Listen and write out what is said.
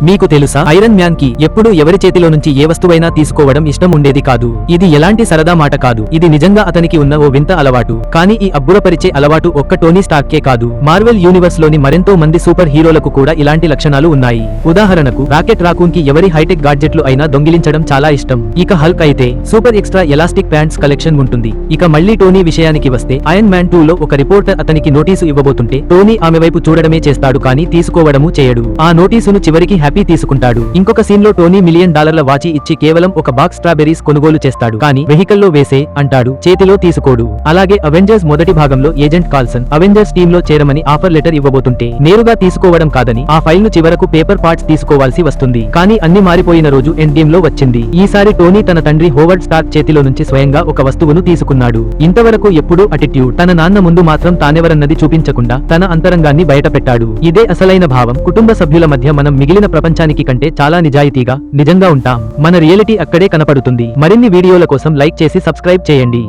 మీకు తెలుసా, iron man కి ఎప్పుడు ఎవరి చేతిలో నుంచి ఏ వస్తువైనా తీసుకోవడం ఇష్టం ఉండేది కాదు. ఇది ఎలాంటి సరదా మాట కాదు, ఇది నిజంగా అతనికి ఉన్న ఓ వింత అలవాటు. కానీ ఈ అబ్బురపరిచే అలవాటు ఒక్క టోనీ స్టార్కే కాదు, మార్వెల్ యూనివర్స్ లోని మరెంతో మంది సూపర్ హీరోలకు కూడా ఇలాంటి లక్షణాలు ఉన్నాయి. ఉదాహరణకు రాకెట్ రాకూన్ కి ఎవరి హైటెక్ గాడ్జెట్లు అయినా దొంగిలించడం చాలా ఇష్టం. ఇక హల్క్ అయితే super extra elastic pants collection ఉంటుంది. ఇక మళ్ళీ టోనీ విషయానికి వస్తే, ఐరన్ మ్యాన్ 2 లో ఒక రిపోర్టర్ అతనికి నోటీసు ఇవ్వబోతుంటే టోనీ ఆమె వైపు చూడడమే చేస్తాడు కానీ తీసుకోవడము చేయడు. ఆ నోటీసును చివరికి హ్యాపీ తీసుకుంటాడు. ఇంకొక సీన్ లో టోనీ $1 మిలియన్ వాచి ఇచ్చి కేవలం ఒక బాక్స్ స్ట్రాబెర్రీస్ కొనుగోలు చేస్తాడు. కానీ వెహికల్లో వేసే అంటాడు, చేతిలో తీసుకోడు. అలాగే అవెంజర్స్ మొదటి భాగంలో ఏజెంట్ కాల్సన్ అవెంజర్స్ టీమ్ లో చేరమని ఆఫర్ లెటర్ ఇవ్వబోతుంటే నేరుగా తీసుకోవడం కాదని ఆ ఫైల్ ను చివరకు పేపర్ పార్ట్స్ తీసుకోవాల్సి వస్తుంది. కానీ అన్ని మారిపోయిన రోజు ఎండ్ గేమ్ లో వచ్చింది. ఈసారి టోనీ తన తండ్రి హోవర్డ్ స్టార్క్ చేతిలో నుంచి స్వయంగా ఒక వస్తువును తీసుకున్నాడు. ఇంతవరకు ఎప్పుడూ అటిట్యూడ్, తన నాన్న ముందు మాత్రం తానెవరన్నది చూపించకుండా తన అంతరంగాన్ని బయటపెట్టాడు. ఇదే అసలైన భావం. కుటుంబ సభ్యుల మధ్య మనం మిగిలిన ప్రపంచానికి కంటే చాలా నిజాయితీగా, నిజంగా ఉంటాం. మన రియాలిటీ అక్కడే కనపడుతుంది. మరిన్ని వీడియోల కోసం లైక్ చేసి సబ్స్క్రైబ్ చేయండి.